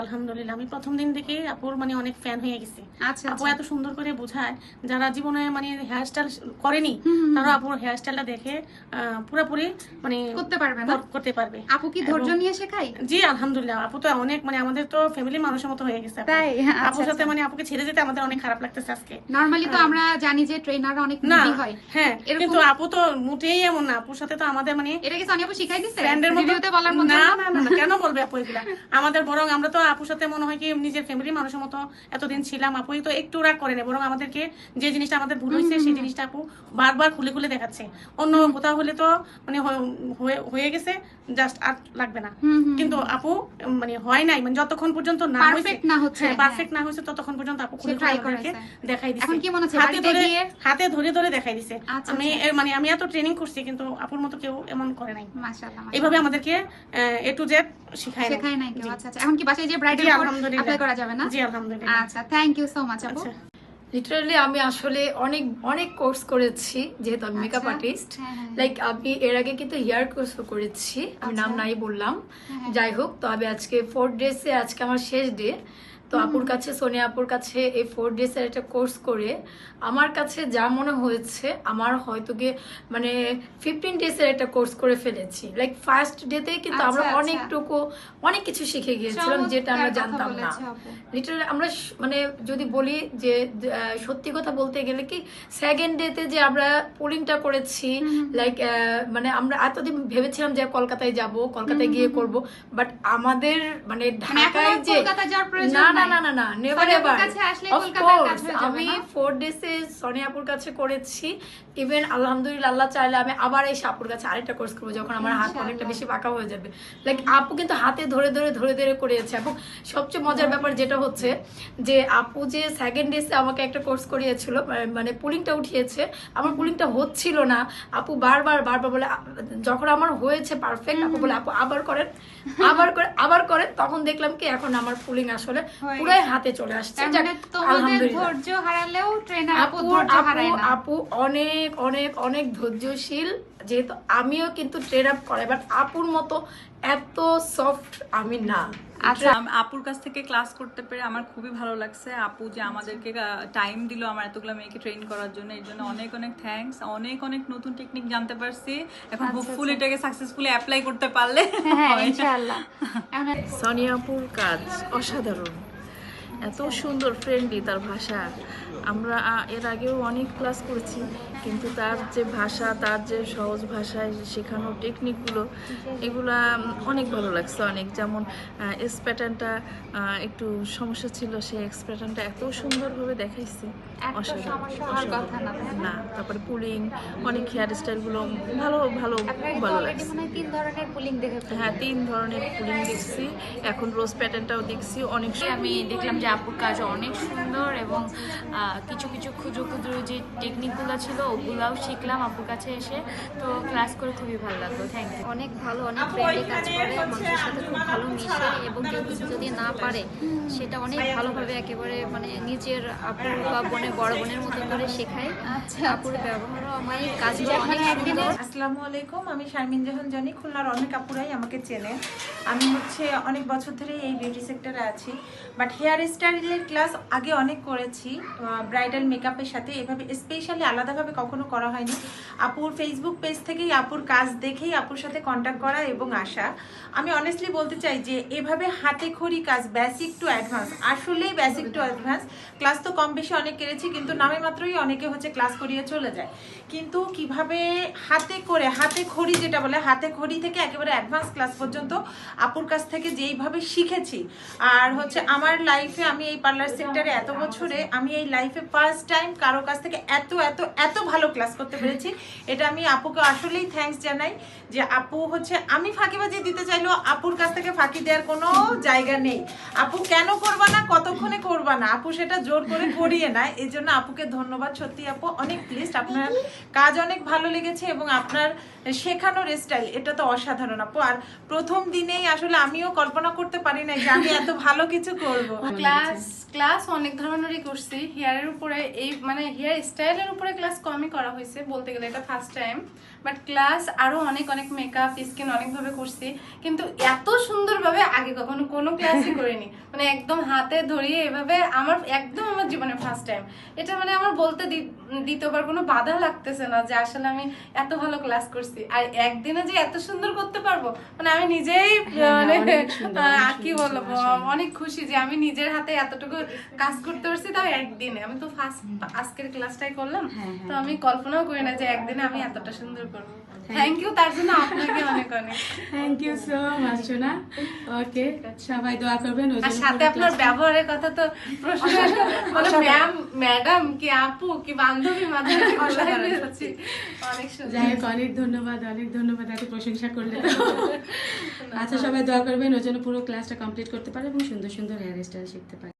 আলহামদুলিল্লাহ আমি প্রথম দিন থেকে আপুর মানে অনেক ফ্যান হয়ে গেছি। আচ্ছা আপু এত সুন্দর করে বোঝায়, যারা জীবনে মানে হেয়ার স্টাইল করেনি তারা আপুর হেয়ার স্টাইলটা দেখে পুরোপুরি মানে করতে পারবে না, করতে পারবে। আপু কি ধৈর্য নিয়ে শেখায়? জি আলহামদুলিল্লাহ, আপু তো অনেক মানে আমাদের তো ফ্যামিলি মানুষের মতো হয়ে গেছে। তাই? আপুর সাথে মানে আপুকে ছেড়ে যেতে আমাদের অনেক খারাপ লাগতেছে আজকে। নরমালি তো আমরা জানি যে ট্রেনাররা অনেক মুডি হয়। হ্যাঁ, কিন্তু আপু তো মোটেই এমন না। আপুর সাথে তো আমাদের মানে এটা কি সোনিয়া আপু শিখাই দিছে ফ্রেন্ডের মতো? রিভিউতে বলার মতো? না না না, কেন বলবে আপু এগুলা? আমাদের বরং আমরা তো আপুর সাথে মনে হয় কি নিজের ফ্যামিলি মানুষের মতো এতদিন ছিলাম। আপুই তো একটু রাগ করে না, বরং আমাদেরকে যে জিনিসটা আমাদের ভুল হয়েছে সেই জিনিসটা আপু বারবার খুলে খুলে দেখাচ্ছে। অন্য কোথাও হলে তো মানে হয়ে গেছে, জাস্ট আর লাগবে না। কিন্তু আপু মানে হয় নাই, মানে যতক্ষণ পর্যন্ত না পারফেক্ট না হচ্ছে, পারফেক্ট না হয়েছে ততক্ষণ পর্যন্ত আপু খুলে খুলে আমাদেরকে দেখাই দিছে। এখন কি মনে হচ্ছে হাতে ধরে ধরে দেখাই দিছে। আমি মানে আমি এত ট্রেনিং করছি কিন্তু আপুর মতো কেউ এমন করে নাই। মাশাআল্লাহ, এইভাবে আমাদেরকে A to Z শেখায় নাই কেউ। আচ্ছা আচ্ছা, এখন কি বাসায় যে ব্রাইডাল কোড অ্যাপ্লাই করা যাবে না? জি আলহামদুলিল্লাহ। আচ্ছা, থ্যাংক ইউ সো মাচ আপু। লিটারালি আমি আসলে অনেক কোর্স করেছি, যেহেতু আমি মেকআপ আর্টিস্ট। লাইক আমি এর আগে কিন্তু হেয়ার কোর্সও করেছি, আমি নাম নাই বললাম। যাই হোক, তো আমি আজকে 4 ডেজে আজকে আমার শেষ ডে। তো আপুর কাছে, সোনিয়া আপুর কাছে এই 4 ডেজের একটা কোর্স করে আমার কাছে যা মনে হয়েছে, আমার হয়তো গিয়ে মানে 15 ডেজের একটা কোর্স করে ফেলেছি। লাইক ফার্স্ট ডেতেই কিন্তু আমরা অনেক কিছু শিখে গিয়েছিলাম যেটা আমরা জানতাম না। লিটারালি আমরা মানে যদি বলি যে সত্যি কথা বলতে গেলে কি, সেকেন্ড ডেতে যে আমরা পুলিংটা করেছি, লাইক মানে আমরা এতদিন ভেবেছিলাম যে কলকাতায় যাব, কলকাতায় গিয়ে করব, বাট আমাদের মানে ঢাকায় যে না না না না না নেভার এভার। আমি 4 ডেজে সোনিয়া আপুর কাছে করেছি। ইভেন আলহামদুলিল্লাহ, আল্লাহ চাইলে আমি আবার এই আপুর কাছে আরেকটা কোর্স করবো যখন আমার হাত অনেকটা বেশি পাকা হয়ে যাবে। লাইক আপু কিন্তু হাতে ধরে ধরে ধরে ধরে করিয়েছে। এবং সবচেয়ে মজার ব্যাপার যেটা হচ্ছে যে আপু যে সেকেন্ড ডেজে আমাকে একটা কোর্স করিয়েছিল, মানে পুলিংটা উঠিয়েছে, আমার পুলিংটা হচ্ছিল না। আপু বারবার বলে, যখন আমার হয়েছে পারফেক্ট, আপু বলে আপু আবার করেন, তখন দেখলাম কি এখন আমার পুলিং আসলে পুরাই হাতে চলে আসছে। আপু অনেক অনেক অনেক ধৈর্যশীল, যেহেতু আমিও কিন্তু ট্রেন আপ করাই, বাট আপুর মতো এত সফট আমি না। আচ্ছা, আপুর কাছ থেকে ক্লাস করতে পেরে আমার খুবই ভালো লাগছে। আপু যে আমাদেরকে টাইম দিল আমার এতগুলো মেয়েকে ট্রেন করার জন্য, এর জন্য অনেক থ্যাঙ্কস। অনেক নতুন টেকনিক জানতে পারছি। এখন হোপফুলি এটাকে সাকসেসফুলি অ্যাপ্লাই করতে পারলে ইনশাআল্লাহ। সোনিয়া আপুর কাজ অসাধারণ, এত সুন্দর, ফ্রেন্ডলি তার ভাষা। আমরা এর আগেও অনেক ক্লাস করেছি, কিন্তু তার যে ভাষা, তার যে সহজ ভাষায় শেখানোর টেকনিকগুলো, এগুলা অনেক ভালো লাগছে। অনেক, যেমন এক্স প্যাটার্নটা একটু সমস্যা ছিল, সেই এক্স প্যাটার্নটা এত সুন্দরভাবে দেখাইছে, অসাধারণ না। তারপরে পুলিং, অনেক হেয়ার স্টাইলগুলো ভালো লাগছে। 3 ধরনের পুলিং দেখেছি। হ্যাঁ, 3 ধরনের পুলিং দেখছি, এখন রোজ প্যাটার্নটাও দেখছি। অনেক আমি দেখলাম যে আপুর কাজ অনেক সুন্দর, এবং কিছু ক্ষুদ্র যে টেকনিকগুলো ছিল ওগুলাও শিখলাম আপুর কাছে এসে। তো ক্লাস করে খুবই ভালো লাগলো। Thank you. অনেক ভালো, অনেক ফ্রেন্ডলি কাজ করে, মানুষের সাথে খুব ভালো মিশে, এবং কেউ কিছু যদি না পারে সেটা অনেক ভালোভাবে একেবারে মানে নিজের আপু বা বড় বোনের মতো করে শেখায়। আপুর ব্যবহারও আমার কাজগুলো অনেক সুন্দর। আসসালামু আলাইকুম, আমি শারমিন জাহান জানি, খুলনার অনেক আপুরাই আমাকে চেনে। আমি অনেক বছর ধরে এই বিউটি সেক্টরে আছি, বাট হেয়ার স্টাইলের ক্লাস আগে অনেক করেছি ব্রাইডাল মেকআপের সাথে। এভাবে স্পেশালি আলাদাভাবে কখনো করা হয়নি। আপুর ফেসবুক পেজ থেকেই আপুর কাজ দেখেই আপুর সাথে কন্ট্যাক্ট করা এবং আসা। আমি অনেস্টলি বলতে চাই যে এভাবে হাতে খড়ি কাজ, বেসিক টু অ্যাডভান্স, আসলেই বেসিক টু অ্যাডভান্স। ক্লাস তো কম বেশি অনেক করেছি, কিন্তু নামে মাত্রই অনেকে ক্লাস করিয়ে চলে যায়। কিন্তু কিভাবে হাতে খড়ি, যেটা বলে হাতে খড়ি থেকে একেবারে অ্যাডভান্স ক্লাস পর্যন্ত আপুর কাছ থেকে যেইভাবে শিখেছি। আর আমার লাইফে, আমি এই পার্লার সেক্টরে এত বছরে, আমি এই লাইফে ফার্স্ট টাইম কারো কাছ থেকে এত ভালো ক্লাস করতে পেরেছি। এটা আমি আপুকে আসলেই থ্যাঙ্কস জানাই যে আপু আমি ফাঁকিবাজি দিতে চাইলেও আপুর কাছ থেকে ফাঁকি দেওয়ার কোনো জায়গা নেই। আপু কেন করবা না, কতক্ষণে করবা না, আপু সেটা জোর করে করিয়ে না। এই জন্য আপুকে ধন্যবাদ। সত্যি আপু অনেক প্লিজড, আপনার কাজ অনেক ভালো লেগেছে, এবং আপনার শেখানোর স্টাইল এটা তো অসাধারণ আপু। আর প্রথম দিনেই আসলে আমিও কল্পনা করতে পারি না যে আমি এত ভালো কিছু করবো। ক্লাস অনেক ধরনেরই করছি। হেয়ারের উপরে, এই মানে হেয়ার স্টাইলের উপরে ক্লাস কমই করা হয়েছে বলতে গেলে, এটা ফার্স্ট টাইম। বাট ক্লাস আরো অনেক মেকআপ, স্কিন অনেকভাবে করছি, কিন্তু এত সুন্দরভাবে আগে কখনো কোনো ক্লাসই করিনি। হয়নি, মানে একদম হাতে ধরিয়ে এভাবে আমার একদম আমার জীবনে ফার্স্ট টাইম। এটা মানে আমার বলতে দ্বিতীয়বার কোনো বাধা লাগতেছে না যে আসলে আমি এত ভালো ক্লাস করছি, আর একদিনে যে এত সুন্দর করতে পারবো মানে আমি নিজেই মানে কি বলবো অনেক খুশি যে আমি নিজের হাতে এতটুকু কাজ করতে পারছি, তাও একদিনে। আমি তো ফার্স্ট আজকের ক্লাসটাই করলাম, তো আমি কল্পনাও করি না যে একদিনে আমি এতটা সুন্দর করবো। থ্যাংক ইউ তার জন্য আপনাকে অনেক অনেক থ্যাংক ইউ সো মাচ সোনা। ওকে, সবাই দোয়া করবেন। আর সাথে আপনার ব্যবহারের কথা তো প্রশ্ন মানে ম্যাম ম্যাডাম কি আপু কি বান্ধবী মাঝামাঝি অনেক সুন্দর। যাই হোক, অনেক ধন্যবাদ এত প্রশংসা করলে। আচ্ছা, সবাই দোয়া করবেন ওর জন্য পুরো ক্লাসটা কমপ্লিট করতে পারে এবং সুন্দর সুন্দর হেয়ার স্টাইল শিখতে পারে।